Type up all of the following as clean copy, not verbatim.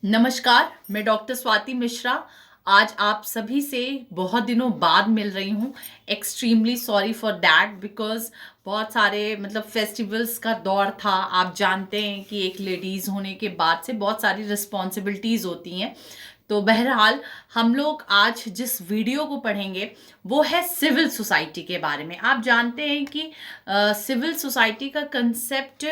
नमस्कार, मैं डॉक्टर स्वाति मिश्रा। आज आप सभी से बहुत दिनों बाद मिल रही हूँ। Extremely sorry for that because बहुत सारे फेस्टिवल्स का दौर था। आप जानते हैं कि एक लेडीज़ होने के बाद से बहुत सारी रिस्पॉन्सिबिलिटीज़ होती हैं। तो बहरहाल हम लोग आज जिस वीडियो को पढ़ेंगे वो है सिविल सोसाइटी के बारे में। आप जानते हैं कि सिविल सोसाइटी का कंसेप्ट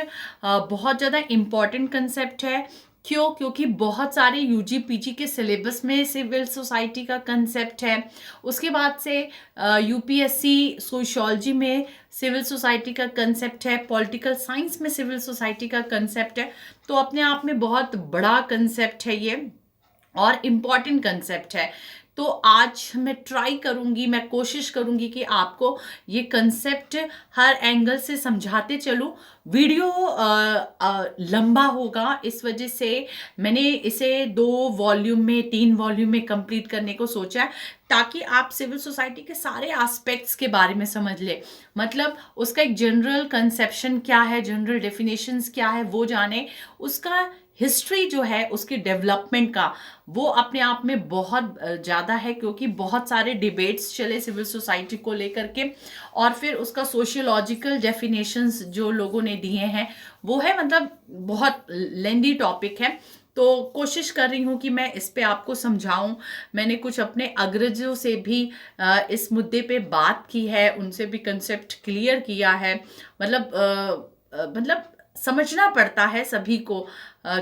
बहुत ज़्यादा इम्पॉर्टेंट कंसेप्ट है। क्यों? क्योंकि बहुत सारे यूजी पीजी के सिलेबस में सिविल सोसाइटी का कंसेप्ट है। उसके बाद से यूपीएससी सोशियोलॉजी में सिविल सोसाइटी का कंसेप्ट है, पॉलिटिकल साइंस में सिविल सोसाइटी का कंसेप्ट है। तो अपने आप में बहुत बड़ा कंसेप्ट है ये और इम्पॉर्टेंट कंसेप्ट है। तो आज मैं ट्राई करूंगी, मैं कोशिश करूंगी कि आपको ये कंसेप्ट हर एंगल से समझाते चलूं। वीडियो लंबा होगा, इस वजह से मैंने इसे 2 वॉल्यूम में 3 वॉल्यूम में कंप्लीट करने को सोचा है, ताकि आप सिविल सोसाइटी के सारे एस्पेक्ट्स के बारे में समझ ले। उसका एक जनरल कंसेप्शन क्या है, जनरल डेफिनेशंस क्या है वो जाने। उसका हिस्ट्री जो है उसकी डेवलपमेंट का, वो अपने आप में बहुत ज़्यादा है, क्योंकि बहुत सारे डिबेट्स चले सिविल सोसाइटी को लेकर के। और फिर उसका सोशियोलॉजिकल डेफिनेशंस जो लोगों ने दिए हैं वो है, बहुत लेंदी टॉपिक है। तो कोशिश कर रही हूँ कि मैं इस पे आपको समझाऊं। मैंने कुछ अपने अग्रजों से भी इस मुद्दे पे बात की है, उनसे भी कंसेप्ट क्लियर किया है। मतलब समझना पड़ता है सभी को।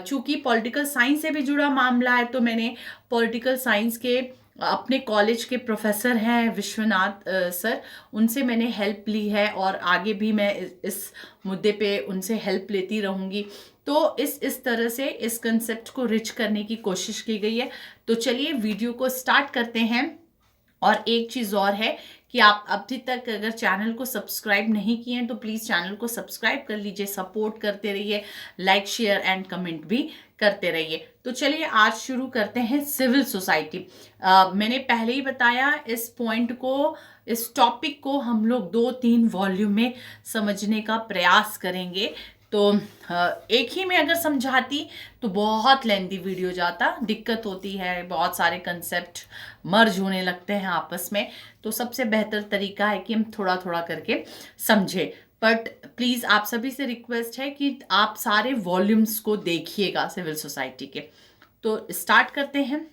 चूंकि पॉलिटिकल साइंस से भी जुड़ा मामला है, तो मैंने पॉलिटिकल साइंस के अपने कॉलेज के प्रोफेसर हैं विश्वनाथ सर, उनसे मैंने हेल्प ली है और आगे भी मैं इस मुद्दे पे उनसे हेल्प लेती रहूँगी। तो इस तरह से इस कंसेप्ट को रिच करने की कोशिश की गई है। तो चलिए वीडियो को स्टार्ट करते हैं। और एक चीज़ और है कि आप अभी तक अगर चैनल को सब्सक्राइब नहीं किए हैं तो प्लीज़ चैनल को सब्सक्राइब कर लीजिए, सपोर्ट करते रहिए, लाइक शेयर एंड कमेंट भी करते रहिए। तो चलिए आज शुरू करते हैं सिविल सोसाइटी। मैंने पहले ही बताया, इस पॉइंट को, इस टॉपिक को हम लोग 2-3 वॉल्यूम में समझने का प्रयास करेंगे। तो एक ही में अगर समझाती तो बहुत लेंदी वीडियो जाता, दिक्कत होती है, बहुत सारे कंसेप्ट मर्ज होने लगते हैं आपस में। तो सबसे बेहतर तरीका है कि हम थोड़ा थोड़ा करके समझे। बट प्लीज़ आप सभी से रिक्वेस्ट है कि आप सारे वॉल्यूम्स को देखिएगा सिविल सोसाइटी के। तो स्टार्ट करते हैं,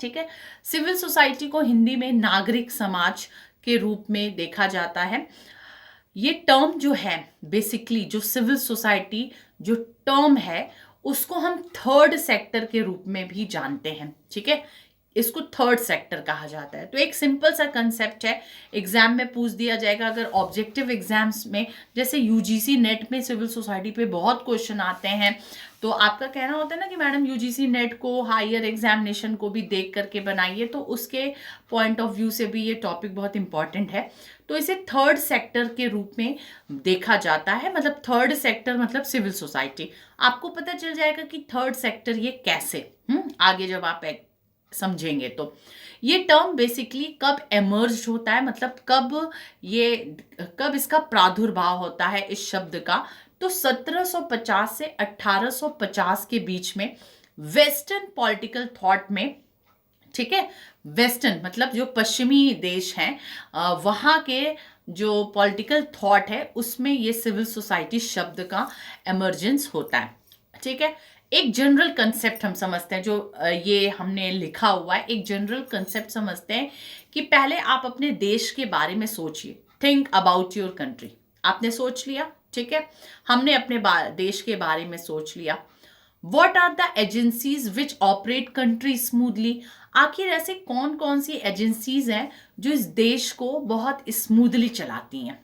ठीक है। सिविल सोसाइटी को हिंदी में नागरिक समाज के रूप में देखा जाता है। ये टर्म जो है, बेसिकली जो सिविल सोसाइटी जो टर्म है, उसको हम थर्ड सेक्टर के रूप में भी जानते हैं, ठीक है। इसको थर्ड सेक्टर कहा जाता है। तो एक सिंपल सा कंसेप्ट है, एग्जाम में पूछ दिया जाएगा अगर ऑब्जेक्टिव एग्जाम्स में, जैसे यूजीसी नेट में सिविल सोसाइटी पे बहुत क्वेश्चन आते हैं। तो आपका कहना होता है ना कि मैडम यूजीसी नेट को हायर एग्जामिनेशन को भी देख करके बनाइए, तो उसके पॉइंट ऑफ व्यू से भी ये टॉपिक बहुत इंपॉर्टेंट है। तो इसे थर्ड सेक्टर के रूप में देखा जाता है। थर्ड सेक्टर मतलब सिविल सोसाइटी। आपको पता चल जाएगा कि थर्ड सेक्टर ये कैसे, आगे जब आप समझेंगे। तो ये टर्म बेसिकली कब एमर्ज होता है, कब इसका प्रादुर्भाव होता है इस शब्द का, तो 1750 से 1850 के बीच में वेस्टर्न पॉलिटिकल थॉट में, ठीक है। वेस्टर्न मतलब जो पश्चिमी देश हैं, वहाँ के जो पॉलिटिकल थॉट है उसमें ये सिविल सोसाइटी शब्द का एमर्जेंस होता है, ठीक है। एक जनरल कंसेप्ट हम समझते हैं, जो ये हमने लिखा हुआ है, एक जनरल कंसेप्ट समझते हैं कि पहले आप अपने देश के बारे में सोचिए। Think about your country. आपने सोच लिया, ठीक है। हमने अपने देश के बारे में सोच लिया। What are the agencies which operate country smoothly. आखिर ऐसे कौन कौन सी एजेंसीज हैं जो इस देश को बहुत स्मूथली चलाती हैं।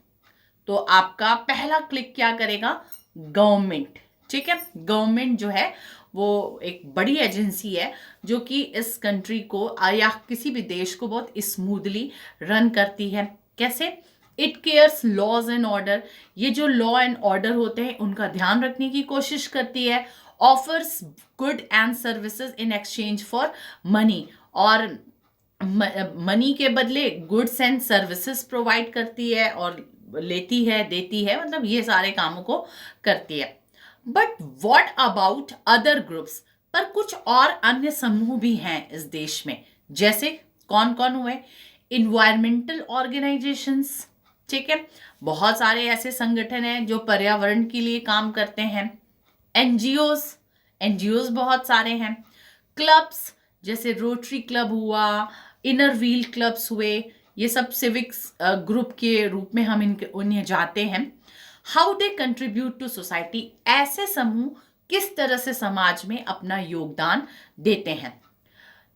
तो आपका पहला क्लिक क्या करेगा? गवर्नमेंट, ठीक है। गवर्नमेंट जो है वो एक बड़ी एजेंसी है जो कि इस कंट्री को या किसी भी देश को बहुत स्मूथली रन करती है। कैसे? It cares laws and order. ये जो लॉ एंड ऑर्डर होते हैं उनका ध्यान रखने की कोशिश करती है। Offers good and services in exchange for money. और मनी के बदले गुड्स एंड सर्विसेज प्रोवाइड करती है और लेती है, देती है, ये सारे कामों को करती है। But what about other groups. पर कुछ और अन्य समूह भी हैं इस देश में। जैसे कौन कौन हुए? इन्वायरमेंटल ऑर्गेनाइजेशंस, ठीक है, बहुत सारे ऐसे संगठन हैं जो पर्यावरण के लिए काम करते हैं। एनजीओज, एनजीओज बहुत सारे हैं। क्लब्स, जैसे रोटरी क्लब हुआ, इनर व्हील क्लब्स हुए, ये सब सिविक्स ग्रुप के रूप में हम उन्हें जाते हैं। How they contribute to society, ऐसे समूह किस तरह से समाज में अपना योगदान देते हैं।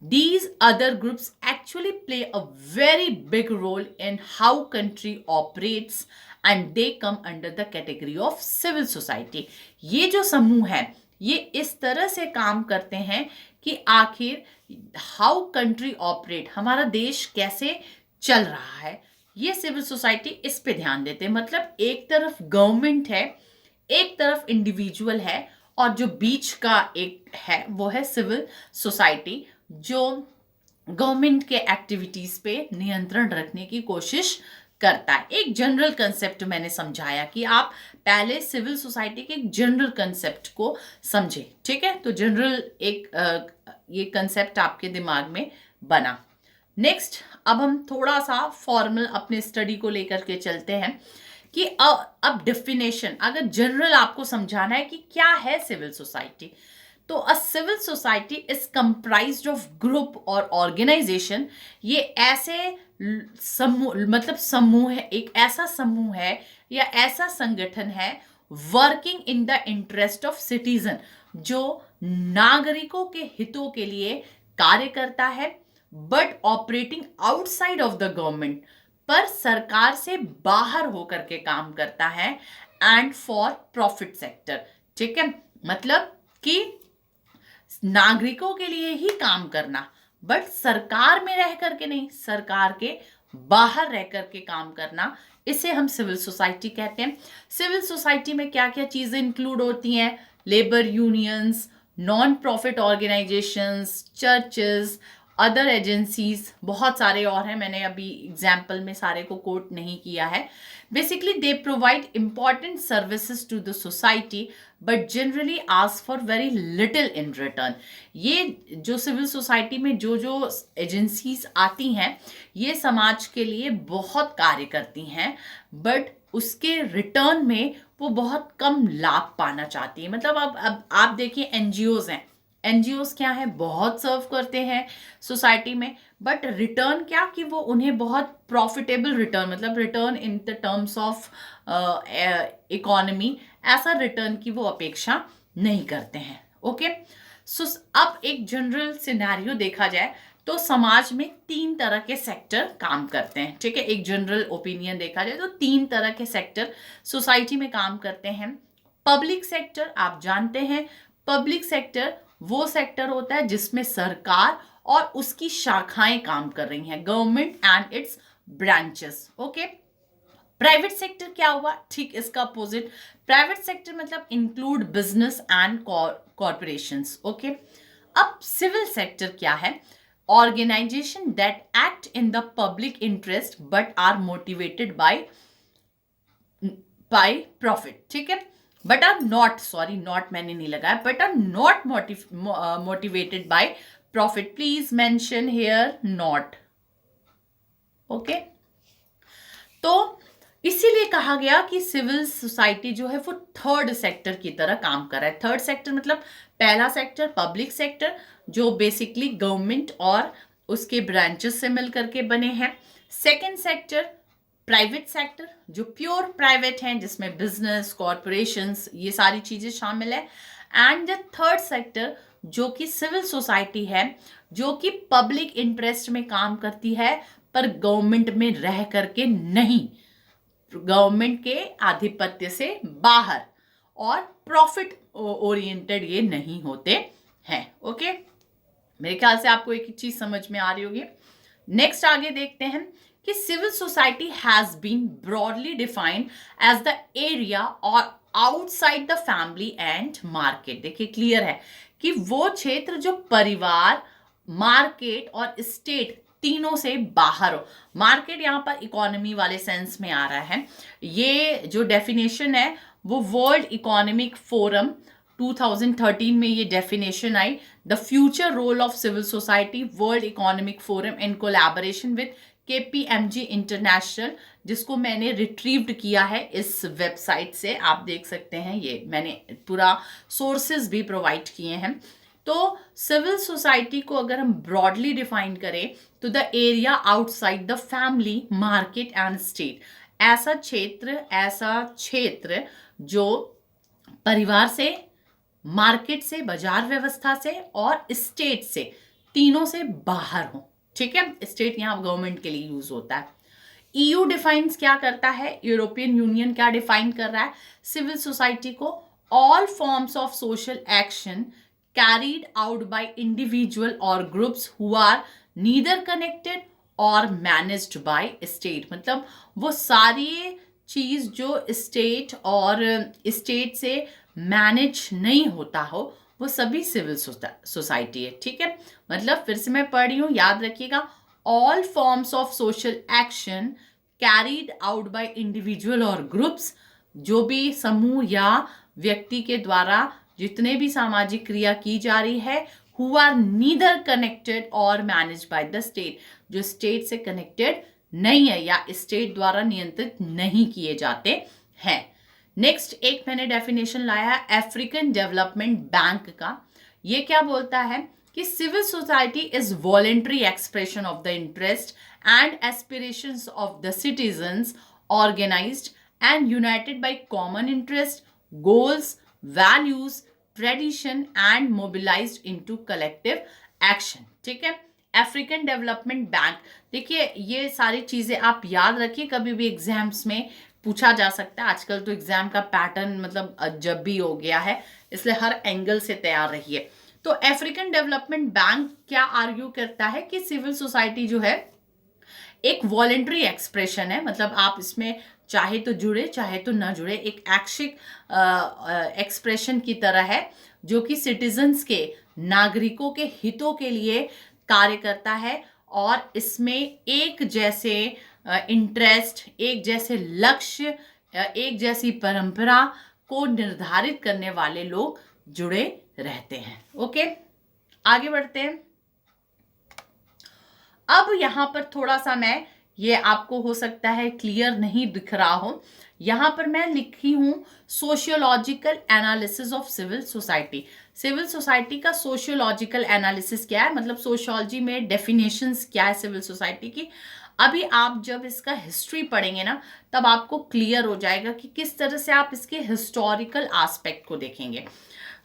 These other groups actually play a very big role in how country operates and they come under the category of civil society. ये जो समूह है ये इस तरह से काम करते हैं कि आखिर how country operate, हमारा देश कैसे चल रहा है, ये सिविल सोसाइटी इस पे ध्यान देते हैं। मतलब एक तरफ गवर्नमेंट है, एक तरफ इंडिविजुअल है, और जो बीच का एक है वो है सिविल सोसाइटी, जो गवर्नमेंट के एक्टिविटीज पे नियंत्रण रखने की कोशिश करता है। एक जनरल कंसेप्ट मैंने समझाया कि आप पहले सिविल सोसाइटी के एक जनरल कंसेप्ट को समझे, ठीक है। तो जनरल एक ये कंसेप्ट आपके दिमाग में बना। नेक्स्ट, अब हम थोड़ा सा फॉर्मल अपने स्टडी को लेकर के चलते हैं कि अब डेफिनेशन, अगर जनरल आपको समझाना है कि क्या है सिविल सोसाइटी, तो a civil society is comprised of group और ऑर्गेनाइजेशन। ये ऐसे समूह, मतलब समूह है, एक ऐसा समूह है या ऐसा संगठन है working in the interest of citizen, जो नागरिकों के हितों के लिए कार्य करता है, but operating outside of the government, पर सरकार से बाहर होकर के काम करता है, एंड फॉर प्रॉफिट सेक्टर, ठीक है। मतलब कि नागरिकों के लिए ही काम करना, बट सरकार में रह करके नहीं, सरकार के बाहर रह करके काम करना, इसे हम सिविल सोसाइटी कहते हैं। सिविल सोसाइटी में क्या क्या चीजें इंक्लूड होती हैं? Labour unions, non profit organisations, churches, other agencies, बहुत सारे और हैं, मैंने अभी एग्जाम्पल में सारे को कोट नहीं किया है। Basically they provide important services to the society but generally ask for very little in return. ये जो सिविल सोसाइटी में जो जो एजेंसीज आती हैं ये समाज के लिए बहुत कार्य करती हैं, बट उसके रिटर्न में वो बहुत कम लाभ पाना चाहती है। मतलब अब आप देखिए एनजीओज हैं, एनजीओज क्या है, बहुत सर्व करते हैं सोसाइटी में, बट रिटर्न क्या कि वो उन्हें बहुत प्रॉफिटेबल रिटर्न, मतलब return in the terms of economy, ऐसा रिटर्न की वो अपेक्षा नहीं करते हैं। ओके, सो अब एक जनरल सिनेरियो देखा जाए तो समाज में 3 तरह के सेक्टर काम करते हैं, ठीक है। एक जनरल ओपिनियन देखा जाए तो 3 तरह के सेक्टर सोसाइटी में काम करते हैं। पब्लिक सेक्टर, आप जानते हैं पब्लिक सेक्टर वो सेक्टर होता है जिसमें सरकार और उसकी शाखाएं काम कर रही हैं, government and its branches. Okay, private sector क्या हुआ? ठीक इसका अपोजिट। प्राइवेट सेक्टर मतलब include business and corporations. Okay, अब सिविल सेक्टर क्या है? Organization that act in the public interest but are motivated by profit, ठीक है। But are not, sorry not मैंने नहीं लगाया, but are not motivated by profit. Please mention here not. Okay, तो इसीलिए कहा गया कि सिविल सोसाइटी जो है वो थर्ड सेक्टर की तरह काम कर रहा है। थर्ड सेक्टर मतलब पहला सेक्टर पब्लिक सेक्टर जो बेसिकली गवर्नमेंट और उसके ब्रांचेस से मिलकर के बने हैं। सेकेंड सेक्टर प्राइवेट सेक्टर जो प्योर प्राइवेट हैं, जिसमें बिजनेस, कॉरपोरेशंस, ये सारी चीजें शामिल है। एंड द थर्ड सेक्टर जो कि सिविल सोसाइटी है, जो कि पब्लिक इंटरेस्ट में काम करती है पर गवर्नमेंट में रह करके नहीं, गवर्नमेंट के आधिपत्य से बाहर, और प्रॉफिट ओरिएंटेड ये नहीं होते हैं। ओके, मेरे ख्याल से आपको एक चीज समझ में आ रही होगी। नेक्स्ट आगे देखते हैं कि civil society has been broadly defined as the area और outside the family and market. देखिए क्लियर है कि वो क्षेत्र जो परिवार, मार्केट और स्टेट तीनों से बाहर हो। मार्केट यहाँ पर इकोनॉमी वाले सेंस में आ रहा है। ये जो डेफिनेशन है वो वर्ल्ड इकोनॉमिक फोरम 2013 में ये डेफिनेशन आई, the future role of civil society, world economic forum in collaboration with KPMG international, जिसको मैंने रिट्रीव्ड किया है इस वेबसाइट से, आप देख सकते हैं, ये मैंने पूरा सोर्सेज भी प्रोवाइड किए हैं। तो सिविल सोसाइटी को अगर हम ब्रॉडली डिफाइन करें तो the area outside the family, market and state, ऐसा क्षेत्र जो परिवार से, मार्केट से, बाजार व्यवस्था से और स्टेट से, तीनों से बाहर हो। ठीक है, स्टेट यहाँ गवर्नमेंट के लिए यूज होता है। EU डिफाइंस क्या करता है, यूरोपियन यूनियन क्या डिफाइन कर रहा है सिविल सोसाइटी को, all forms of social action carried out by individual or groups who are neither connected or managed by state। मतलब वो सारी चीज जो स्टेट और स्टेट से मैनेज नहीं होता हो, वो सभी सिविल सोसाइटी है। ठीक है, मतलब फिर से मैं पढ़ रही हूँ, याद रखिएगा, all forms of social action carried out by individual और ग्रुप्स, जो भी समूह या व्यक्ति के द्वारा जितने भी सामाजिक क्रिया की जा रही है, हु आर नीदर कनेक्टेड और मैनेज बाय द स्टेट, जो स्टेट से कनेक्टेड नहीं है या स्टेट द्वारा नियंत्रित नहीं किए जाते हैं। नेक्स्ट एक मैंने डेफिनेशन लाया है अफ्रीकन डेवलपमेंट बैंक का। ये क्या बोलता है कि civil society is voluntary expression of the interest and aspirations of the citizens, organized and united by common interest, goals, values, tradition and mobilized into collective action. ठीक है, अफ्रीकन डेवलपमेंट बैंक, देखिए ये सारी चीजें आप याद रखिए, कभी भी एग्जाम्स में पूछा जा सकता है। आजकल तो एग्जाम का पैटर्न मतलब अजब भी हो गया है, इसलिए हर एंगल से तैयार रहिए। तो अफ्रीकन डेवलपमेंट बैंक क्या आर्ग्यू करता है कि सिविल सोसाइटी जो है एक वॉलेंट्री एक्सप्रेशन है, मतलब आप इसमें चाहे तो जुड़े चाहे तो ना जुड़े, एक ऐच्छिक एक्सप्रेशन की तरह है, जो कि सिटीजन्स के, नागरिकों के हितों के लिए कार्य करता है, और इसमें एक जैसे इंटरेस्ट, एक जैसे लक्ष्य, एक जैसी परंपरा को निर्धारित करने वाले लोग जुड़े रहते हैं। ओके, आगे बढ़ते हैं। अब यहां पर थोड़ा सा मैं, ये आपको हो सकता है क्लियर नहीं दिख रहा हो, यहां पर मैं लिखी हूं sociological analysis of civil society. Civil society का सोशियोलॉजिकल एनालिसिस क्या है, मतलब सोशियोलॉजी में डेफिनेशंस क्या है सिविल सोसाइटी की। अभी आप जब इसका हिस्ट्री पढ़ेंगे ना, तब आपको क्लियर हो जाएगा कि किस तरह से आप इसके हिस्टोरिकल एस्पेक्ट को देखेंगे।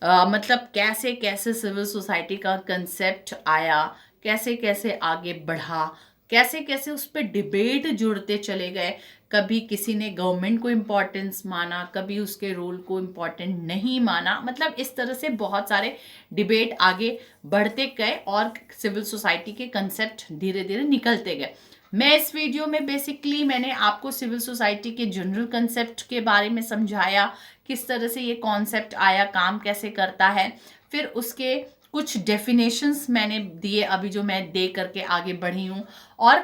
मतलब कैसे कैसे सिविल सोसाइटी का कंसेप्ट आया, कैसे कैसे आगे बढ़ा, कैसे कैसे उस पर डिबेट जुड़ते चले गए। कभी किसी ने गवर्नमेंट को इम्पोर्टेंस माना, कभी उसके रोल को इम्पोर्टेंट नहीं माना, मतलब इस तरह से बहुत सारे डिबेट आगे बढ़ते गए और सिविल सोसाइटी के कंसेप्ट धीरे धीरे निकलते गए। मैं इस वीडियो में बेसिकली मैंने आपको सिविल सोसाइटी के जनरल कंसेप्ट के बारे में समझाया, किस तरह से ये कॉन्सेप्ट आया, काम कैसे करता है, फिर उसके कुछ डेफिनेशंस मैंने दिए अभी जो मैं दे करके आगे बढ़ी हूँ, और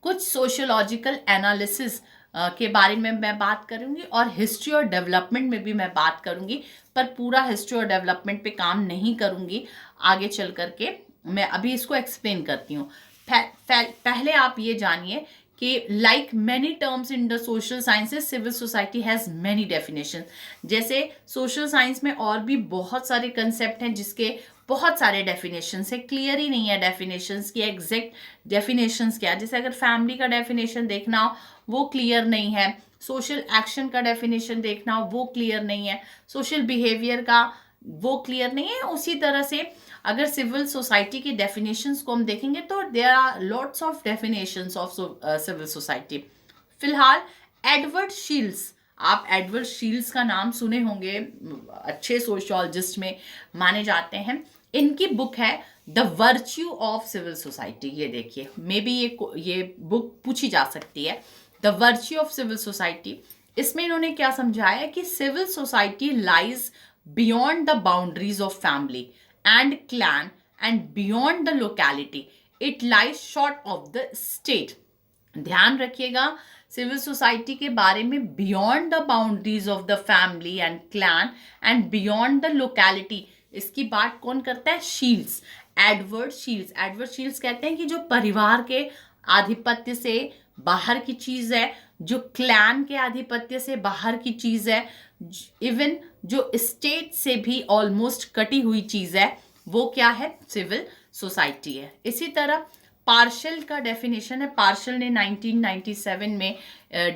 कुछ सोशियोलॉजिकल एनालिसिस के बारे में मैं बात करूंगी, और हिस्ट्री और डेवलपमेंट में भी मैं बात करूंगी, पर पूरा हिस्ट्री और डेवलपमेंट पे काम नहीं करूंगी आगे चल करके, मैं अभी इसको एक्सप्लेन करती हूँ। पहले आप ये जानिए कि like many terms in the social sciences, civil society has many definition. जैसे सोशल साइंस में और भी बहुत सारे कंसेप्ट हैं जिसके बहुत सारे डेफिनेशंस है, क्लियर ही नहीं है डेफिनेशंस की एग्जैक्ट डेफिनेशंस क्या है। जैसे अगर फैमिली का डेफिनेशन देखना हो वो क्लियर नहीं है, सोशल एक्शन का डेफिनेशन देखना हो वो क्लियर नहीं है, सोशल बिहेवियर का वो क्लियर नहीं है। उसी तरह से अगर सिविल सोसाइटी की डेफिनेशंस को हम देखेंगे तो there are lots of definitions of civil society. फिलहाल एडवर्ड शील्ड्स, आप एडवर्ड शील्ड्स का नाम सुने होंगे, अच्छे सोशियोलॉजिस्ट में माने जाते हैं। इनकी बुक है the virtue of civil society. ये देखिए, मे बी ये बुक पूछी जा सकती है, the virtue of civil society. इसमें इन्होंने क्या समझाया कि civil society lies beyond the boundaries of family and clan and beyond the locality, it lies short of the state, ध्यान रखिएगा सिविल सोसाइटी के बारे में, beyond the boundaries of the family and clan and beyond the locality. इसकी बात कौन करता है? Shields, Edward Shields. Edward Shields कहते हैं कि जो परिवार के आधिपत्य से बाहर की चीज है, जो क्लैन के आधिपत्य से बाहर की चीज है, इवन जो स्टेट से भी ऑलमोस्ट कटी हुई चीज है, वो क्या है? सिविल सोसाइटी है। इसी तरह पार्शल का डेफिनेशन है, पार्शल ने 1997 में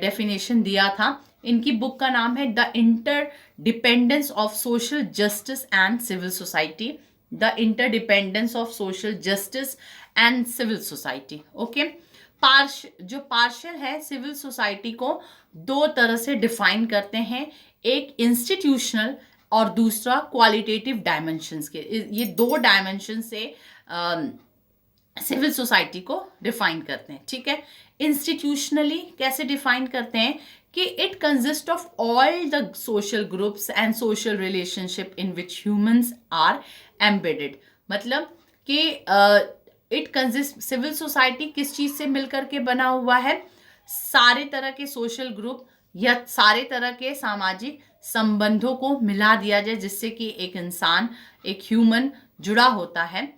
डेफिनेशन दिया था। इनकी बुक का नाम है the interdependence of social justice and civil society, the interdependence of social justice and civil society. Okay, जो पार्शल है सिविल सोसाइटी को दो तरह से डिफाइन करते हैं, एक इंस्टीट्यूशनल और दूसरा क्वालिटेटिव डायमेंशंस के। ये दो डायमेंशन से सिविल सोसाइटी को डिफाइन करते हैं। ठीक है, इंस्टीट्यूशनली कैसे डिफाइन करते हैं कि it consist of all the social groups and social relationship in which humans are embedded. मतलब कि इट कंसिस्ट, सिविल सोसाइटी किस चीज से मिलकर के बना हुआ है? सारे तरह के सोशल ग्रुप या सारे तरह के सामाजिक संबंधों को मिला दिया जाए, जिससे कि एक इंसान, एक ह्यूमन जुड़ा होता है।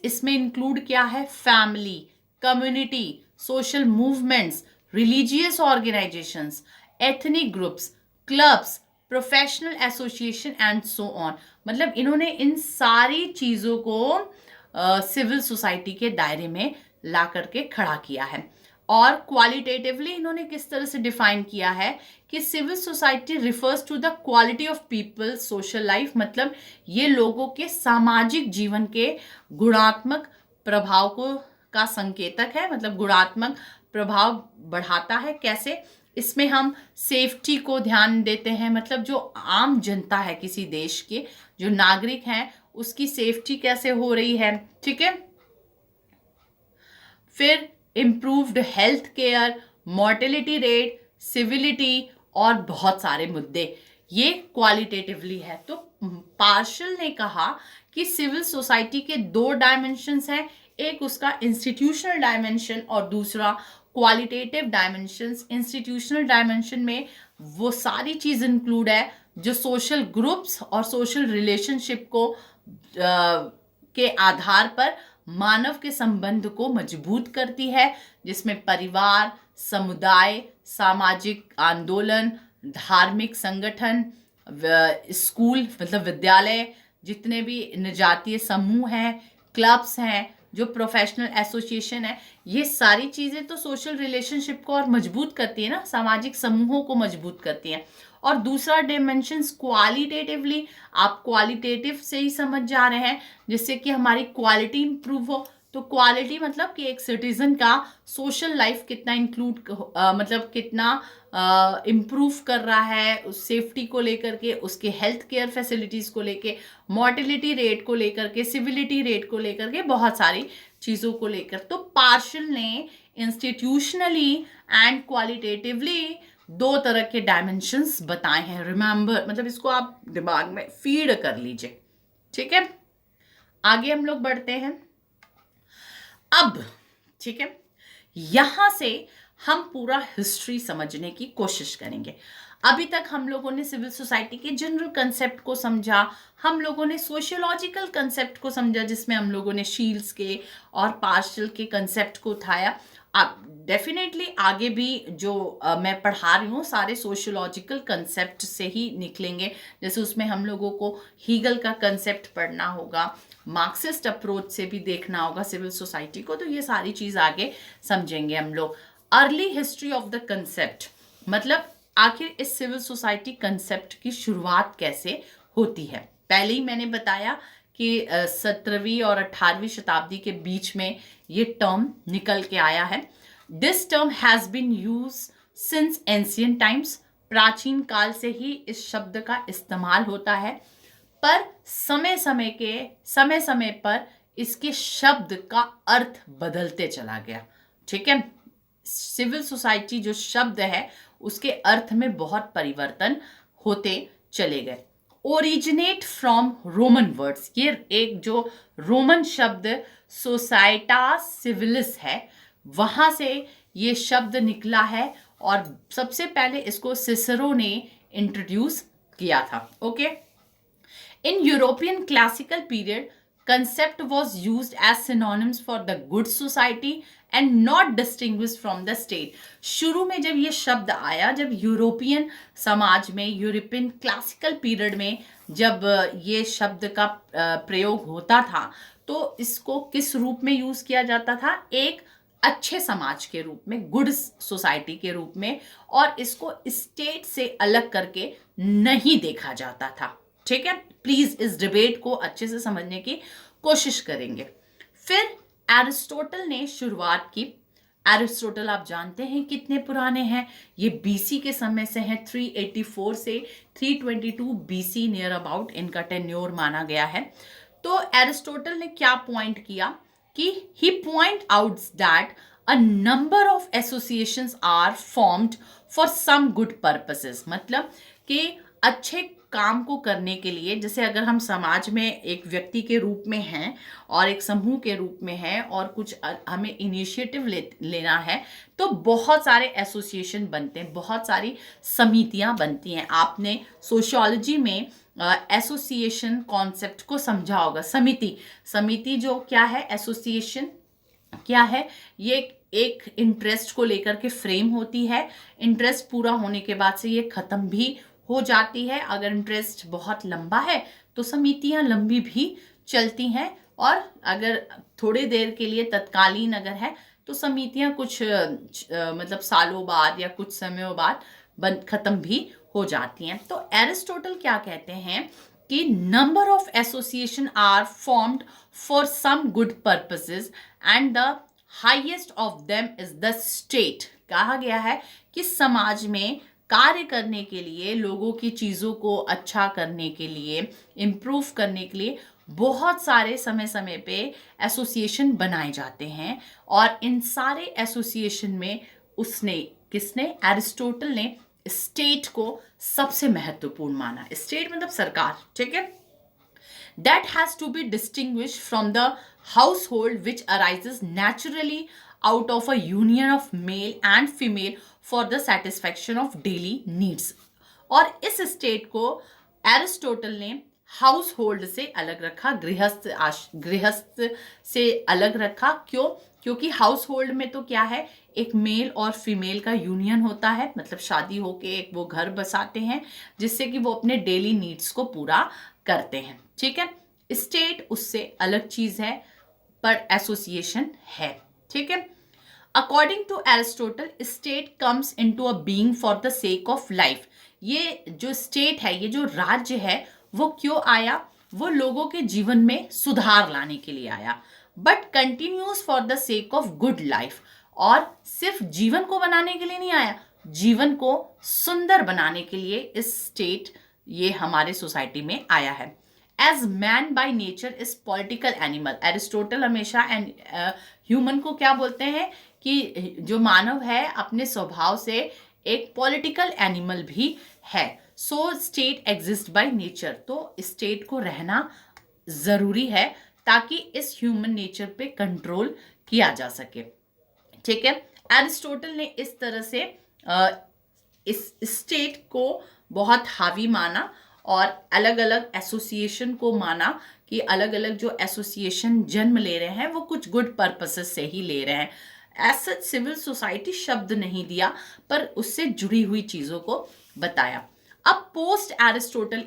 इसमें इंक्लूड क्या है? Family, community, social movements, religious organisations, ethnic groups, clubs, professional association and so on. मतलब इन्होंने इन सारी चीजों को सिविल सोसाइटी के दायरे में ला करके खड़ा किया है। और क्वालिटेटिवली इन्होंने किस तरह से डिफाइन किया है कि civil society refers to the quality of people social life. मतलब ये लोगों के सामाजिक जीवन के गुणात्मक प्रभाव को का संकेतक है, मतलब गुणात्मक प्रभाव बढ़ाता है। कैसे? इसमें हम सेफ्टी को ध्यान देते हैं, मतलब जो आम जनता है किसी देश के, जो नागरिक हैं, उसकी सेफ्टी कैसे हो रही है। ठीक है, फिर improved health care, mortality rate, civility और बहुत सारे मुद्दे, ये क्वालिटेटिवली है। तो पार्शल ने कहा कि सिविल सोसाइटी के दो डायमेंशंस हैं, एक उसका इंस्टीट्यूशनल डायमेंशन और दूसरा क्वालिटेटिव डायमेंशंस। इंस्टीट्यूशनल डायमेंशन में वो सारी चीज इंक्लूड है जो सोशल ग्रुप्स और सोशल रिलेशनशिप को के आधार पर मानव के संबंध को मजबूत करती है, जिसमें परिवार, समुदाय, सामाजिक आंदोलन, धार्मिक संगठन, स्कूल मतलब विद्यालय, जितने भी निजातीय समूह हैं, क्लब्स हैं, जो प्रोफेशनल एसोसिएशन है, ये सारी चीज़ें तो सोशल रिलेशनशिप को और मजबूत करती है ना, सामाजिक समूहों को मजबूत करती हैं। और दूसरा डायमेंशंस क्वालिटेटिवली, आप क्वालिटेटिव से ही समझ जा रहे हैं, जिससे कि हमारी क्वालिटी इंप्रूव हो। तो क्वालिटी मतलब कि एक सिटीजन का सोशल लाइफ कितना इंक्लूड मतलब कितना इम्प्रूव कर रहा है, उस सेफ्टी को लेकर के, उसके हेल्थ केयर फैसिलिटीज़ को लेके, मॉर्टेलिटी रेट को लेकर के, सिविलिटी रेट को लेकर के, बहुत सारी चीज़ों को लेकर। तो पार्शल ने इंस्टीट्यूशनली एंड क्वालिटेटिवली दो तरह के डायमेंशंस बताए हैं। रिमेंबर, मतलब इसको आप दिमाग में फीड कर लीजिए। ठीक है, आगे हम लोग बढ़ते हैं अब। ठीक है, यहां से हम पूरा हिस्ट्री समझने की कोशिश करेंगे। अभी तक हम लोगों ने सिविल सोसाइटी के जनरल कंसेप्ट को समझा, हम लोगों ने सोशियोलॉजिकल कंसेप्ट को समझा, जिसमें हम लोगों ने शील्ड्स के और पार्शल के कंसेप्ट को उठाया। अब डेफिनेटली आगे भी जो मैं पढ़ा रही हूँ सारे सोशियोलॉजिकल कंसेप्ट से ही निकलेंगे। जैसे उसमें हम लोगों को हीगल का कंसेप्ट पढ़ना होगा, मार्क्सिस्ट अप्रोच से भी देखना होगा सिविल सोसाइटी को, तो ये सारी चीज़ आगे समझेंगे हम लोग। Early history of the concept, मतलब आखिर इस सिविल सोसाइटी कंसेप्ट की शुरुआत कैसे होती है। पहले ही मैंने बताया कि 17वीं और 18वीं शताब्दी के बीच में ये टर्म निकल के आया है। This term has been use since ancient times, प्राचीन काल से ही इस शब्द का इस्तेमाल होता है, पर समय समय पर इसके शब्द का अर्थ बदलते चला गया। ठीक है, सिविल सोसाइटी जो शब्द है उसके अर्थ में बहुत परिवर्तन होते चले गए। ओरिजिनेट फ्रॉम रोमन वर्ड्स, ये एक जो रोमन शब्द सोसाइटास सिविलिस है, वहां से ये शब्द निकला है और सबसे पहले इसको सिसरो ने इंट्रोड्यूस किया था। Okay, in European classical period concept was used as synonyms for the good society and not distinguished from the state। शुरू में जब ये शब्द आया, जब यूरोपियन समाज में, यूरोपियन क्लासिकल पीरियड में जब ये शब्द का प्रयोग होता था, तो इसको किस रूप में यूज किया जाता था? एक अच्छे समाज के रूप में, गुड सोसाइटी के रूप में, और इसको स्टेट से अलग करके नहीं देखा जाता था। ठीक है, प्लीज इस डिबेट को अच्छे से समझने की कोशिश करेंगे। फिर एरिस्टोटल ने शुरुआत की। एरिस्टोटल आप जानते हैं कितने पुराने हैं? ये बीसी के समय से हैं, 384 से 322 बीसी नियर अबाउट इनका टेन्योर माना गया है। तो एरिस्टोटल ने क्या पॉइंट किया कि he point out that a number of associations are formed for some good purposes. मतलब कि अच्छे काम को करने के लिए, जैसे अगर हम समाज में एक व्यक्ति के रूप में हैं और एक समूह के रूप में हैं और कुछ हमें इनिशिएटिव लेना है, तो बहुत सारे एसोसिएशन बनते हैं, बहुत सारी समितियां बनती हैं। आपने सोशियोलॉजी में एसोसिएशन कॉन्सेप्ट को समझा होगा। समिति जो क्या है, एसोसिएशन क्या है? ये एक इंटरेस्ट को लेकर के फ्रेम होती है। इंटरेस्ट पूरा होने के बाद से ये खत्म भी हो जाती है। अगर इंटरेस्ट बहुत लंबा है तो समितियां लंबी भी चलती हैं, और अगर थोड़ी देर के लिए तत्कालीन अगर है तो समितियां कुछ मतलब सालों बाद या कुछ समयों बाद खत्म भी हो जाती हैं। तो एरिस्टोटल क्या कहते हैं कि number of association are formed for some good purposes and the highest of them is the state. कहा गया है कि समाज में कार्य करने के लिए, लोगों की चीज़ों को अच्छा करने के लिए, इम्प्रूव करने के लिए बहुत सारे समय समय पे एसोसिएशन बनाए जाते हैं। और इन सारे एसोसिएशन में किसने? एरिस्टोटल ने स्टेट को सबसे महत्वपूर्ण माना। स्टेट मतलब सरकार, ठीक है। That has to be distinguished from the household which arises naturally out of a union of male and female for the satisfaction of daily needs। और इस स्टेट को एरिस्टोटल ने हाउस होल्ड से अलग रखा, गृहस्थ से अलग रखा। क्यों? क्योंकि हाउस होल्ड में तो क्या है, एक मेल और फीमेल का यूनियन होता है, मतलब शादी होके एक वो घर बसाते हैं जिससे कि वो अपने डेली नीड्स को पूरा करते हैं। ठीक है, स्टेट उससे अलग चीज है, पर एसोसिएशन है। ठीक है, according to Aristotle state comes into a being for the sake of life. ये जो स्टेट है, ये जो राज्य है, वो क्यों आया? वो लोगों के जीवन में सुधार लाने के लिए आया, but continuous for the sake of good life. और सिर्फ जीवन को बनाने के लिए नहीं आया, जीवन को सुंदर बनाने के लिए इस स्टेट ये हमारे सोसाइटी में आया है। As man by nature is political animal. Aristotle हमेशा ह्यूमन को क्या बोलते हैं कि जो मानव है अपने स्वभाव से एक पॉलिटिकल एनिमल भी है। सो स्टेट एग्जिस्ट बाय नेचर। तो स्टेट को रहना जरूरी है ताकि इस ह्यूमन नेचर पे कंट्रोल किया जा सके। ठीक है, एरिस्टोटल ने इस तरह से इस स्टेट को बहुत हावी माना और अलग अलग एसोसिएशन को माना कि अलग अलग जो एसोसिएशन जन्म ले रहे हैं वो कुछ गुड पर्पसेस से ही ले रहे हैं। ऐसा सिविल सोसाइटी शब्द नहीं दिया, पर उससे जुड़ी हुई चीज़ों को बताया। अब पोस्ट एरिस्टोटल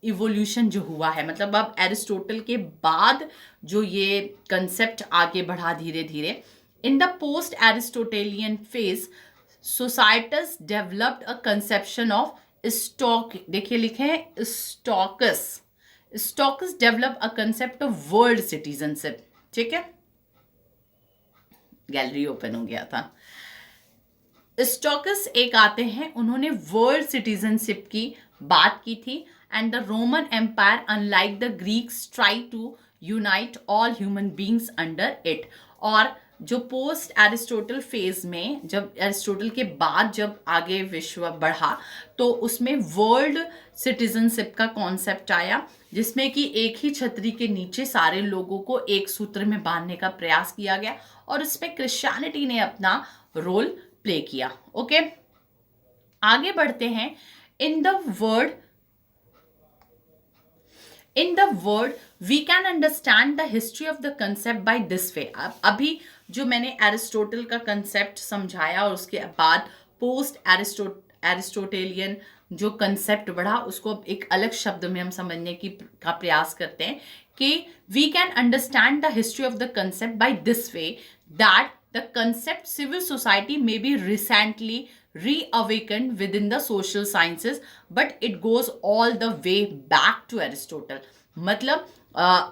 इवोल्यूशन जो हुआ है, मतलब अब एरिस्टोटल के बाद जो ये कंसेप्ट आगे बढ़ा धीरे धीरे, in the post Aristotelian phase societies developed a conception of stoics. देखिए लिखे हैं stoics develop a concept of world citizenship. ठीक है, गैलरी ओपन हो गया था। स्टॉकस एक आते हैं, उन्होंने वर्ल्ड सिटीजनशिप की बात की थी। And the Roman empire unlike the Greeks try to unite all human beings under it. और जो पोस्ट एरिस्टोटल फेज में, जब एरिस्टोटल के बाद जब आगे विश्व बढ़ा, तो उसमें वर्ल्ड सिटीजनशिप का कॉन्सेप्ट आया, जिसमें कि एक ही छतरी के नीचे सारे लोगों को एक सूत्र में बांधने का प्रयास किया गया, और उसमें क्रिश्चियनिटी ने अपना रोल प्ले किया। ओके, आगे बढ़ते हैं। In the word we can understand the history of the concept by this way. अभी जो मैंने एरिस्टोटल का कंसेप्ट समझाया और उसके बाद पोस्ट एरिस्टोटेलियन जो कंसेप्ट बढ़ा, उसको एक अलग शब्द में हम समझने का प्रयास करते हैं कि we can understand the history of the concept by this way that the concept civil society may be recently reawakened within the social sciences, but it goes all the way back to Aristotle। मतलब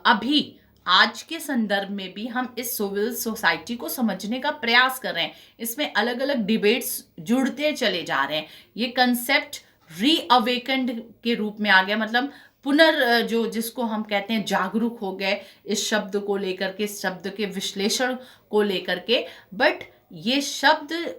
अभी आज के संदर्भ में भी हम इस civil society को समझने का प्रयास कर रहे हैं। इसमें अलग अलग डिबेट्स जुड़ते चले जा रहे हैं। ये कंसेप्ट रीअवेकेंड के रूप में आ गया, मतलब जो जिसको हम कहते हैं जागरूक हो गए इस शब्द को लेकर के, इस शब्द के विश्लेषण को लेकर के। बट ये शब्द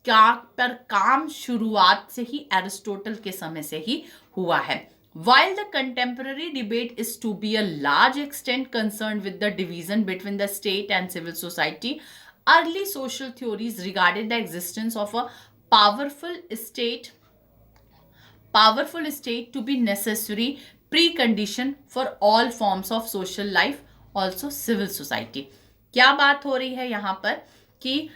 पर काम शुरुआत से ही एरिस्टोटल के समय से ही हुआ है। While the contemporary debate is to be a large extent concerned with the division between the state and civil society, early social theories regarded the existence of a powerful state to be necessary precondition for all forms of social life, also civil society। क्या बात हो रही है यहाँ पर कि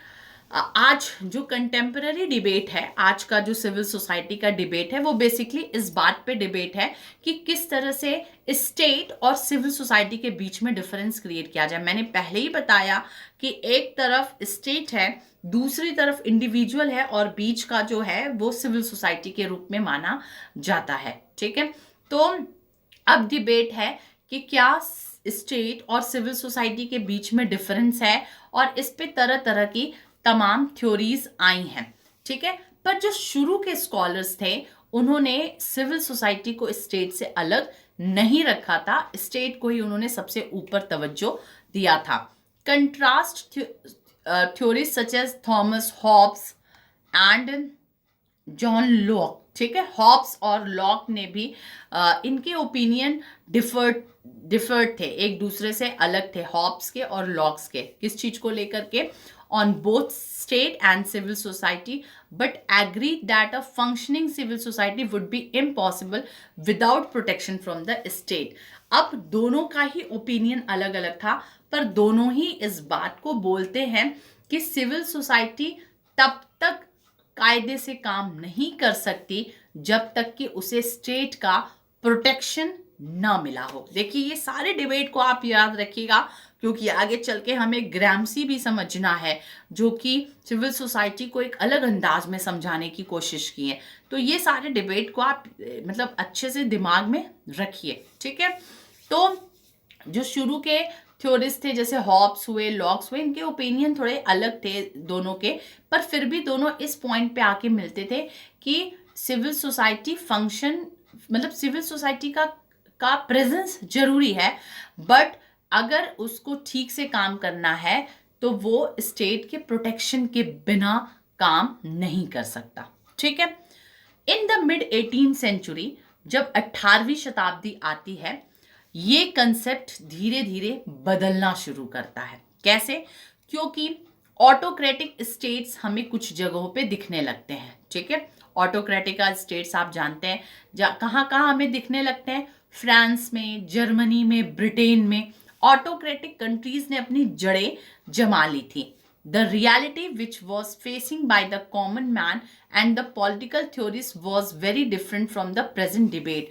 आज जो कंटेम्पररी डिबेट है, आज का जो सिविल सोसाइटी का डिबेट है, वो बेसिकली इस बात पे डिबेट है कि किस तरह से स्टेट और सिविल सोसाइटी के बीच में डिफरेंस क्रिएट किया जाए। मैंने पहले ही बताया कि एक तरफ स्टेट है, दूसरी तरफ इंडिविजुअल है, और बीच का जो है वो सिविल सोसाइटी के रूप में माना जाता है। ठीक है, तो अब डिबेट है कि क्या स्टेट और सिविल सोसाइटी के बीच में डिफरेंस है, और इस पे तरह तरह की तमाम थ्योरीज आई हैं। ठीक है, पर जो शुरू के स्कॉलर्स थे उन्होंने सिविल सोसाइटी को स्टेट से अलग नहीं रखा था, स्टेट को ही उन्होंने सबसे ऊपर तवज्जो दिया था। Contrast theories such as Thomas Hobbes and John Locke. ठीक है, हॉब्स और लॉक ने भी इनके ओपिनियन डिफर्ड थे, एक दूसरे से अलग थे, हॉब्स के और लॉक्स के। किस चीज को लेकर के? on both state and civil society, but agreed that a functioning civil society would be impossible without protection from the state। अब दोनों का ही ओपिनियन अलग अलग था, पर दोनों ही इस बात को बोलते हैं कि सिविल सोसाइटी तब तक कायदे से काम नहीं कर सकती जब तक कि उसे स्टेट का प्रोटेक्शन ना मिला हो। देखिए, ये सारे डिबेट को आप याद रखिएगा, क्योंकि आगे चल के हमें ग्राम्सी भी समझना है, जो कि सिविल सोसाइटी को एक अलग अंदाज में समझाने की कोशिश की है। तो ये सारे डिबेट को आप मतलब अच्छे से दिमाग में रखिए। ठीक है, तो जो शुरू के थ्योरिस्ट थे, जैसे हॉब्स हुए, लॉक्स हुए, इनके ओपिनियन थोड़े अलग थे दोनों के, पर फिर भी दोनों इस पॉइंट पे आके मिलते थे कि सिविल सोसाइटी फंक्शन, मतलब सिविल सोसाइटी का प्रेजेंस जरूरी है, बट अगर उसको ठीक से काम करना है तो वो स्टेट के प्रोटेक्शन के बिना काम नहीं कर सकता। ठीक है, in the mid 18th century, जब 18वीं शताब्दी आती है, ये कंसेप्ट धीरे धीरे बदलना शुरू करता है। कैसे? क्योंकि ऑटोक्रेटिक स्टेट्स हमें कुछ जगहों पे दिखने लगते हैं। ठीक है, ऑटोक्रेटिक स्टेट्स आप जानते हैं कहाँ कहाँ हमें दिखने लगते हैं? फ्रांस में, जर्मनी में, ब्रिटेन में ऑटोक्रेटिक कंट्रीज ने अपनी जड़ें जमा ली थी। The reality which was facing by the common man and the political theories was very different from the present debate.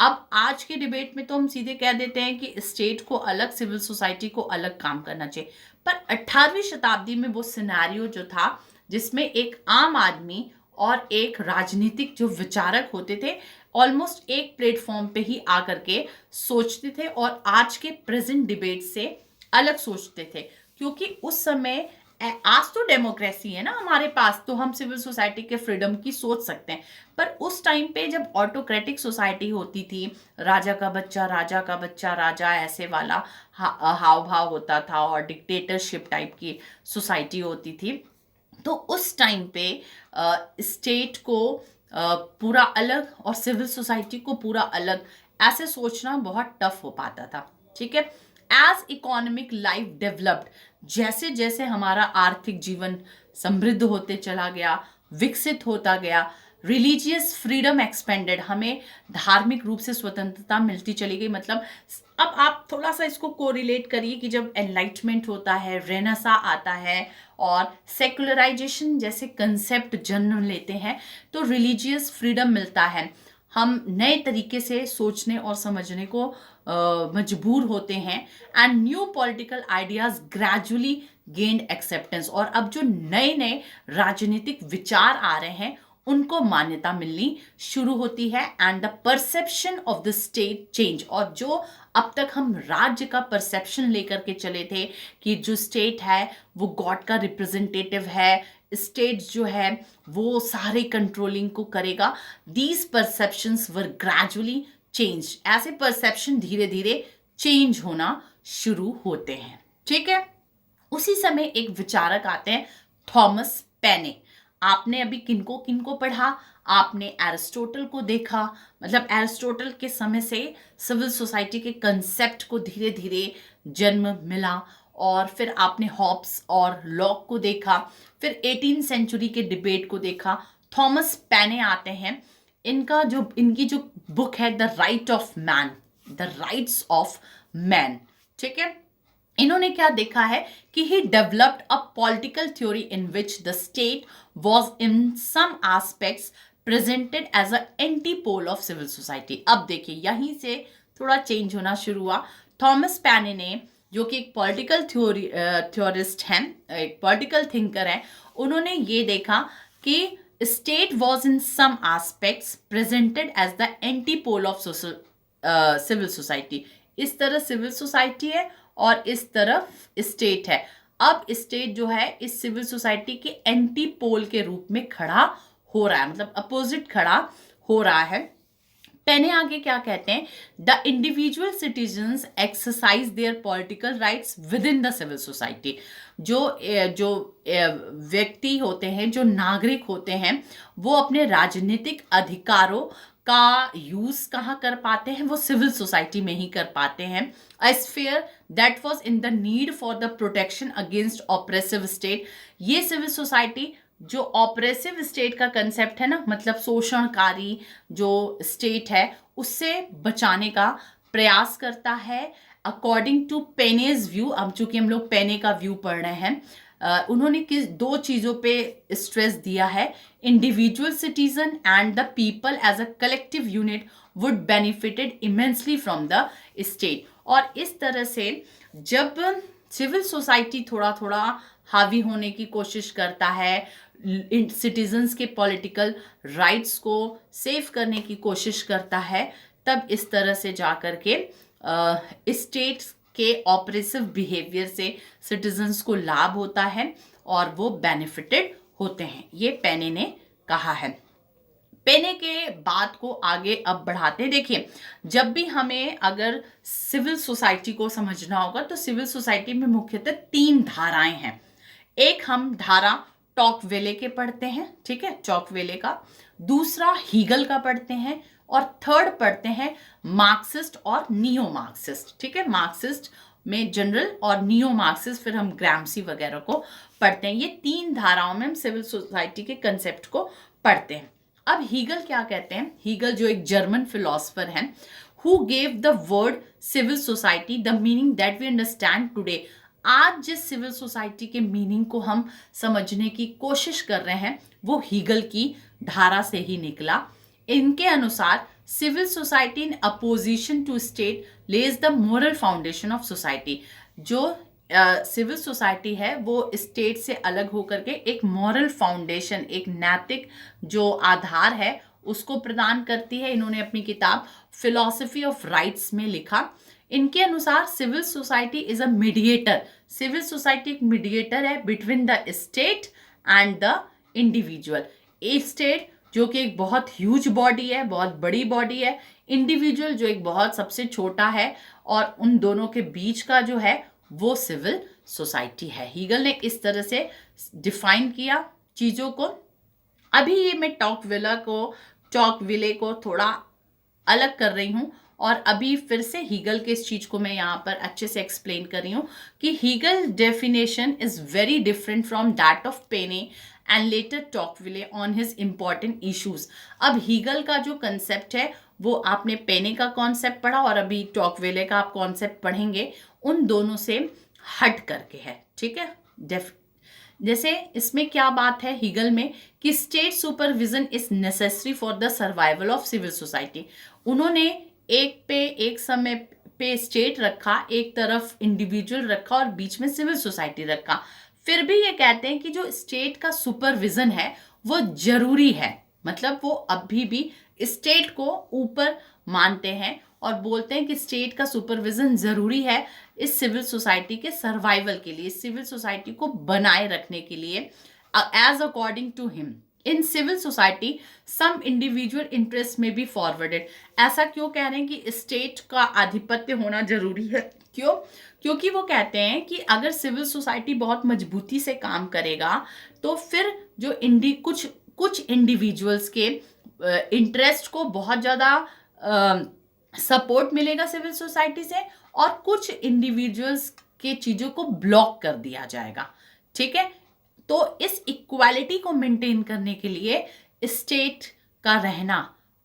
अब आज के डिबेट में तो हम सीधे कह देते हैं कि स्टेट को अलग, सिविल सोसाइटी को अलग काम करना चाहिए, पर 18वीं शताब्दी में वो सिनेरियो जो था जिसमें एक आम आदमी और एक राजनीतिक जो विचारक होते थे, ऑलमोस्ट एक प्लेटफॉर्म पे ही आकर के सोचते थे और आज के प्रेजेंट डिबेट से अलग सोचते थे, क्योंकि उस समय आज तो डेमोक्रेसी है ना हमारे पास, तो हम सिविल सोसाइटी के फ्रीडम की सोच सकते हैं। पर उस टाइम पे जब ऑटोक्रेटिक सोसाइटी होती थी, राजा का बच्चा राजा का बच्चा राजा, ऐसे वाला हाव भाव होता था और डिक्टेटरशिप टाइप की सोसाइटी होती थी, तो उस टाइम पे स्टेट को पूरा अलग और सिविल सोसाइटी को पूरा अलग ऐसे सोचना बहुत टफ हो पाता था। ठीक है। एज इकोनॉमिक लाइफ डेवलप्ड, जैसे जैसे हमारा आर्थिक जीवन समृद्ध होते चला गया, विकसित होता गया, रिलीजियस फ्रीडम एक्सपेंडेड, हमें धार्मिक रूप से स्वतंत्रता मिलती चली गई। मतलब अब आप थोड़ा सा इसको कोरिलेट करिए कि जब एनलाइटमेंट होता है, रेनेसा आता है और सेकुलराइजेशन जैसे कंसेप्ट जन्म लेते हैं, तो रिलीजियस फ्रीडम मिलता है, हम नए तरीके से सोचने और समझने को मजबूर होते हैं, and new political ideas gradually gained acceptance, और अब जो नए नए राजनीतिक विचार आ रहे हैं उनको मान्यता मिलनी शुरू होती है, and the perception of the state change. और जो अब तक हम राज्य का परसेप्शन लेकर के चले थे कि जो स्टेट है वो गॉड का रिप्रेजेंटेटिव है, स्टेट जो है वो सारे कंट्रोलिंग को करेगा, these perceptions were gradually change. ऐसे परसेप्शन धीरे धीरे चेंज होना शुरू होते हैं। ठीक है। उसी समय एक विचारक आते हैं, थॉमस पेने। आपने अभी किनको किनको पढ़ा? आपने एरिस्टोटल को देखा, मतलब एरिस्टोटल के समय से सिविल सोसाइटी के कंसेप्ट को धीरे धीरे जन्म मिला, और फिर आपने हॉब्स और लॉक को देखा, फिर 18th सेंचुरी के डिबेट को देखा। थॉमस पेने आते हैं, इनकी जो बुक है the right of man, the rights of man. ठीक है। इन्होंने क्या देखा है कि he developed a political theory in which the state was in some aspects presented as a antipole of civil society. अब देखिए यहीं से थोड़ा चेंज होना शुरू हुआ। थॉमस पेने ने, जो कि एक पॉलिटिकल थ्योरिस्ट हैं, एक पॉलिटिकल थिंकर हैं, उन्होंने ये देखा कि state was in some aspects presented as the antipole of civil society. इस तरह सिविल सोसाइटी है और इस तरफ स्टेट है। अब स्टेट जो है इस सिविल सोसाइटी के एंटी पोल के रूप में खड़ा हो रहा है, मतलब अपोजिट खड़ा हो रहा है। पेने आगे क्या कहते हैं? The individual citizens exercise their political rights within the civil society. जो व्यक्ति होते हैं, जो नागरिक होते हैं, वो अपने राजनीतिक अधिकारों का यूज कहाँ कर पाते हैं? वो सिविल सोसाइटी में ही कर पाते हैं। A sphere that was in the need for the protection against oppressive state. ये सिविल सोसाइटी जो ऑपरेसिव स्टेट का कंसेप्ट है ना, मतलब शोषणकारी जो स्टेट है, उससे बचाने का प्रयास करता है अकॉर्डिंग टू पेनेज व्यू। अब चूंकि हम लोग पेने का व्यू पढ़ रहे हैं, उन्होंने किस दो चीज़ों पे स्ट्रेस दिया है, individual citizen and the people as a collective unit would benefited immensely from the state. और इस तरह से जब सिविल सोसाइटी थोड़ा थोड़ा हावी होने की कोशिश करता है, सिटीजन्स के पॉलिटिकल राइट्स को सेव करने की कोशिश करता है, तब इस तरह से जाकर के स्टेट के ऑपरेसिव बिहेवियर से सिटीजन्स को लाभ होता है और वो बेनिफिटेड होते हैं। ये पेने ने कहा है। पेने के बात को आगे अब बढ़ाते हैं। देखिए, जब भी हमें अगर सिविल सोसाइटी को समझना होगा तो सिविल सोसाइटी में मुख्यतः 3 धाराएं हैं। एक हम धारा टॉकवेले के पढ़ते हैं, ठीक है, टॉकवेले का। दूसरा हीगल का पढ़ते हैं और थर्ड पढ़ते हैं मार्क्सिस्ट और नियो मार्क्सिस्ट। ठीक है, मार्क्सिस्ट में जनरल और नियो मार्क्सिस्ट फिर हम ग्राम्सी वगैरह को पढ़ते हैं। ये 3 धाराओं में हम सिविल सोसाइटी के कंसेप्ट को पढ़ते हैं। अब हीगल क्या कहते हैं? हीगल जो एक जर्मन फिलोसफर हैं, who gave the word civil society the meaning that we understand today. आज जिस सिविल सोसाइटी के मीनिंग को हम समझने की कोशिश कर रहे हैं वो हीगल की धारा से ही निकला। इनके अनुसार civil society in opposition to state lays the moral foundation of society. जो सिविल सोसाइटी है वो स्टेट से अलग होकर के एक मॉरल फाउंडेशन, एक नैतिक जो आधार है उसको प्रदान करती है। इन्होंने अपनी किताब फिलॉसफी ऑफ राइट्स में लिखा। इनके अनुसार civil society is a mediator, civil society एक मीडिएटर है between the state and the individual. A state जो कि एक बहुत ह्यूज बॉडी है, बहुत बड़ी बॉडी है, इंडिविजुअल जो एक बहुत सबसे छोटा है, और उन दोनों के बीच का जो है वो सिविल सोसाइटी है। हीगल ने इस तरह से डिफाइन किया चीज़ों को। अभी ये मैं टॉकविले को थोड़ा अलग कर रही हूँ, और अभी फिर से हीगल के इस चीज को मैं यहाँ पर अच्छे से एक्सप्लेन कर रही हूँ कि Hegel definition is very different from that of Paine and later Tocqueville on his important issues. अब हीगल का जो कंसेप्ट है वो आपने पेने का कॉन्सेप्ट पढ़ा, और अभी टॉकविले का आप कॉन्सेप्ट पढ़ेंगे, उन दोनों से हट करके है, ठीक है। जैसे इसमें क्या बात है हीगल में कि state supervision is necessary for the survival of civil society. उन्होंने एक समय पे स्टेट रखा, एक तरफ इंडिविजुअल रखा और बीच में सिविल सोसाइटी रखा। फिर भी ये कहते हैं कि जो स्टेट का सुपरविजन है वो जरूरी है, मतलब वो अभी भी स्टेट को ऊपर मानते हैं और बोलते हैं कि स्टेट का सुपरविजन जरूरी है इस सिविल सोसाइटी के सर्वाइवल के लिए, इस सिविल सोसाइटी को बनाए रखने के लिए। As according to him in civil society some individual interest may be forwarded. ऐसा क्यों कह रहे हैं कि स्टेट का आधिपत्य होना जरूरी है? क्यों? क्योंकि वो कहते हैं कि अगर सिविल सोसाइटी बहुत मजबूती से काम करेगा तो फिर जो कुछ इंडिविजुअल्स के इंटरेस्ट को बहुत ज़्यादा सपोर्ट मिलेगा सिविल सोसाइटी से, और कुछ इंडिविजुअल्स के चीज़ों को ब्लॉक कर दिया जाएगा, ठीक है। तो इस इक्वालिटी को मेंटेन करने के लिए स्टेट का रहना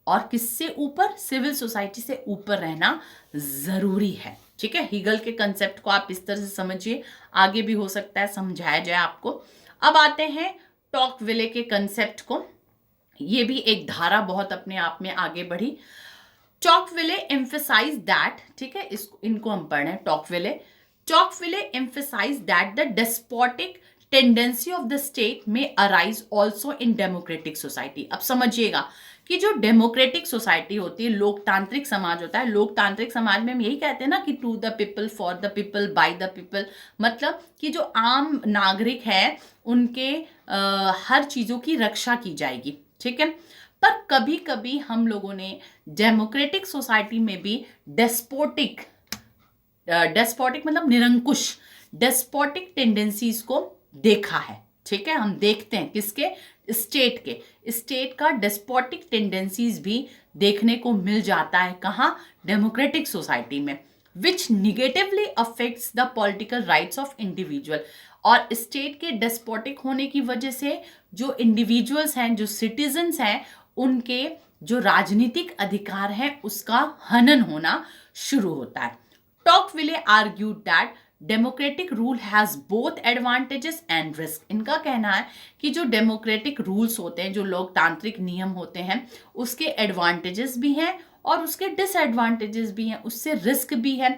और किससे ऊपर, सिविल सोसाइटी से ऊपर रहना जरूरी है, ठीक है। हीगल के कंसेप्ट को आप इस तरह से समझिए, आगे भी हो सकता है समझाया जाए आपको। अब आते हैं टॉकविले के कंसेप्ट को। ये भी एक धारा बहुत अपने आप में आगे बढ़ी। टॉकविले एम्फेसाइज दैट, ठीक है, इनको हम पढ़ रहे हैं। Tocqueville emphasise that the despotic tendency of the state may arise also in democratic society. अब समझिएगा कि जो डेमोक्रेटिक सोसाइटी होती है, लोकतांत्रिक समाज होता है, लोकतांत्रिक समाज में हम यही कहते हैं ना कि to the people, for the people, by the people, मतलब कि जो आम नागरिक है उनके हर चीज़ों की रक्षा की जाएगी, ठीक है। पर कभी कभी हम लोगों ने डेमोक्रेटिक सोसाइटी में भी डेस्पोटिक मतलब निरंकुश डेस्पोटिक टेंडेंसीज को देखा है, ठीक है। हम देखते हैं किसके, स्टेट का डेस्पोटिक टेंडेंसीज भी देखने को मिल जाता है। कहाँ? डेमोक्रेटिक सोसाइटी में, which negatively affects the political rights of individual. और स्टेट के डेस्पोटिक होने की वजह से जो इंडिविजुअल्स हैं, जो सिटीजन्स हैं, उनके जो राजनीतिक अधिकार हैं उसका हनन होना शुरू होता है। टॉकविले argued that democratic rule has both advantages and risk. इनका कहना है कि जो डेमोक्रेटिक रूल्स होते हैं, जो लोकतांत्रिक नियम होते हैं, उसके एडवांटेजेस भी हैं और उसके डिसएडवांटेजेस भी हैं, उससे रिस्क भी है।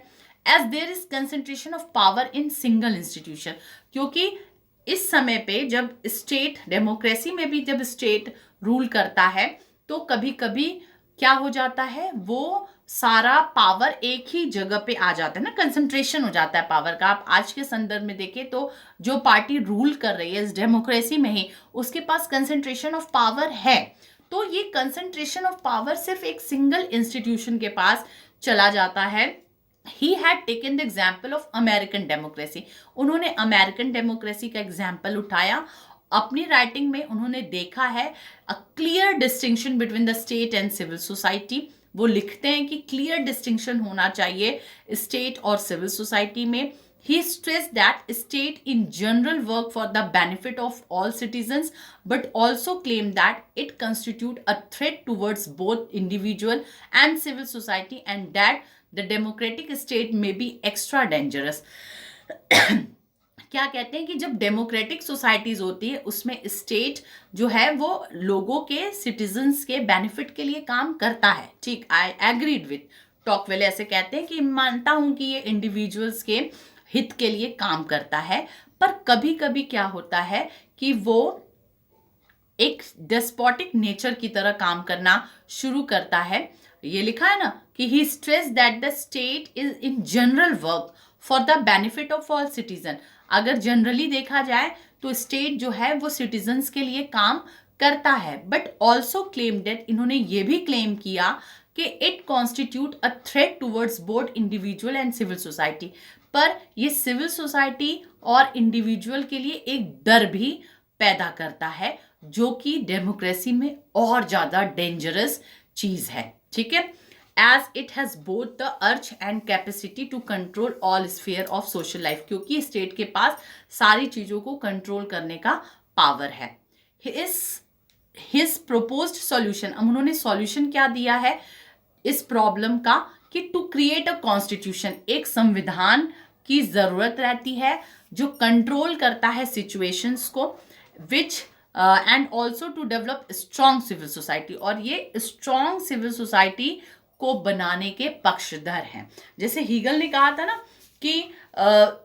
As there is concentration of power in single institution, क्योंकि इस समय पे जब स्टेट, डेमोक्रेसी में भी जब स्टेट रूल करता है तो कभी कभी क्या हो जाता है, वो सारा पावर एक ही जगह पे आ जाता है ना, कंसंट्रेशन हो जाता है पावर का। आप आज के संदर्भ में देखें तो जो पार्टी रूल कर रही है इस डेमोक्रेसी में ही, उसके पास कंसंट्रेशन ऑफ पावर है। तो ये कंसंट्रेशन ऑफ पावर सिर्फ एक सिंगल इंस्टीट्यूशन के पास चला जाता है। He had taken the example of American democracy. उन्होंने अमेरिकन डेमोक्रेसी का एग्जाम्पल उठाया। अपनी राइटिंग में उन्होंने देखा है a clear distinction between the state and civil society. वो लिखते हैं कि क्लियर डिस्टिंक्शन होना चाहिए स्टेट और सिविल सोसाइटी में। He stressed that state in general work for the benefit of all citizens, but also claimed that it constitute a threat towards both individual and civil society, and that the democratic state may be extra dangerous. क्या कहते हैं कि जब democratic societies होती है उसमें state जो है वो लोगों के, सिटीजन्स के बेनिफिट के लिए काम करता है, ठीक। आई एग्रीड विथ टॉकविले, ऐसे कहते हैं कि मानता हूं कि ये इंडिविजुअल्स के हित के लिए काम करता है, पर कभी कभी क्या होता है कि वो एक डेस्पोटिक नेचर की तरह काम करना शुरू करता है। ये लिखा है ना कि he stress that the state is in general work for the benefit of all citizen. अगर जनरली देखा जाए तो स्टेट जो है वो सिटीजन्स के लिए काम करता है, बट ऑल्सो क्लेम डेट, इन्होंने ये भी क्लेम किया कि it constitute a threat towards both individual and civil society. पर ये सिविल सोसाइटी और इंडिविजुअल के लिए एक डर भी पैदा करता है, जो कि डेमोक्रेसी में और ज्यादा डेंजरस चीज है। ठीक है, as it has both the urge and capacity to control all sphere of social life, क्योंकि स्टेट के पास सारी चीजों को कंट्रोल करने का पावर है। हिज प्रोपोज्ड सॉल्यूशन, अब उन्होंने सॉल्यूशन क्या दिया है इस प्रॉब्लम का, कि टू क्रिएट अ कॉन्स्टिट्यूशन, एक संविधान की जरूरत रहती है जो कंट्रोल करता है सिचुएशंस को, which and also to develop strong civil society, और ये स्ट्रॉन्ग सिविल सोसाइटी को बनाने के पक्षधर हैं। जैसे हीगल ने कहा था ना कि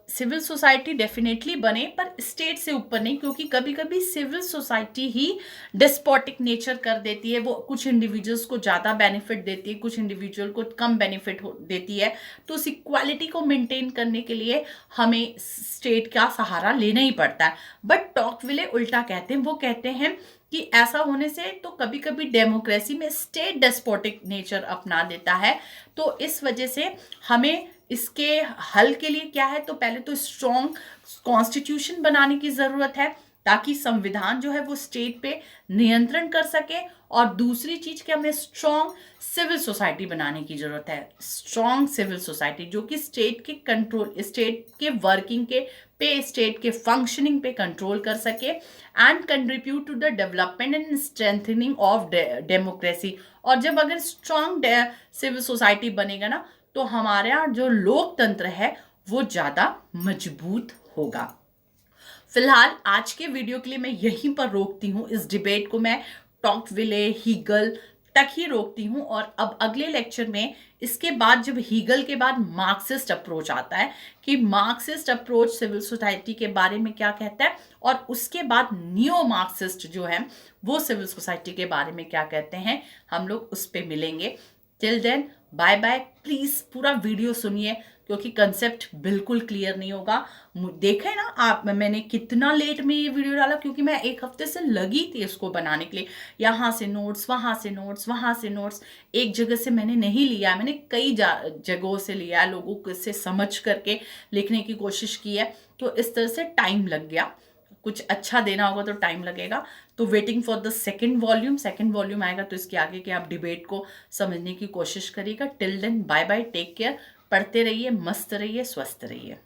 सिविल सोसाइटी डेफिनेटली बने पर स्टेट से ऊपर नहीं, क्योंकि कभी कभी सिविल सोसाइटी ही डिस्पोटिक नेचर कर देती है। वो कुछ इंडिविजुअल्स को ज़्यादा बेनिफिट देती है, कुछ इंडिविजुअल को कम बेनिफिट देती है। तो उस इक्वालिटी को मेंटेन करने के लिए हमें स्टेट का सहारा लेना ही पड़ता है। बट टॉकविले उल्टा कहते हैं, वो कहते हैं कि ऐसा होने से तो कभी कभी डेमोक्रेसी में स्टेट डेस्पोटिक नेचर अपना देता है। तो इस वजह से हमें इसके हल के लिए क्या है, तो पहले तो स्ट्रॉन्ग कॉन्स्टिट्यूशन बनाने की ज़रूरत है ताकि संविधान जो है वो स्टेट पे नियंत्रण कर सके, और दूसरी चीज कि हमें स्ट्रॉन्ग सिविल सोसाइटी बनाने की जरूरत है। स्ट्रॉन्ग सिविल सोसाइटी जो कि स्टेट के कंट्रोल, स्टेट के वर्किंग के पे, स्टेट के फंक्शनिंग पे कंट्रोल कर सके, and contribute to the development and strengthening of democracy. और जब अगर स्ट्रॉन्ग सिविल सोसाइटी बनेगा ना, तो हमारा जो लोकतंत्र है वो ज़्यादा मजबूत होगा। फिलहाल आज के वीडियो के लिए मैं यहीं पर रोकती हूँ। इस डिबेट को मैं टॉकविले, हीगल तक ही रोकती हूँ, और अब अगले लेक्चर में इसके बाद जब हीगल के बाद मार्क्सिस्ट अप्रोच आता है कि मार्क्सिस्ट अप्रोच सिविल सोसाइटी के बारे में क्या कहता है, और उसके बाद नियो मार्क्सिस्ट जो है वो सिविल सोसाइटी के बारे में क्या कहते हैं, हम लोग उस पर मिलेंगे। Till then bye bye. Please पूरा वीडियो सुनिए क्योंकि कंसेप्ट बिल्कुल क्लियर नहीं होगा। देखें ना आप, मैंने कितना लेट में ये वीडियो डाला, क्योंकि मैं एक हफ्ते से लगी थी इसको बनाने के लिए। यहाँ से नोट्स, वहाँ से नोट्स, वहाँ से नोट्स, एक जगह से मैंने नहीं लिया, मैंने कई जगहों से लिया, लोगों से समझ करके लिखने की कोशिश की है। तो इस तरह से टाइम लग गया। कुछ अच्छा देना होगा तो टाइम लगेगा। तो waiting for the second volume आएगा तो इसके आगे के आप डिबेट को समझने की कोशिश करिएगा। Till then bye bye, take care, पढ़ते रहिए, मस्त रहिए, स्वस्थ रहिए।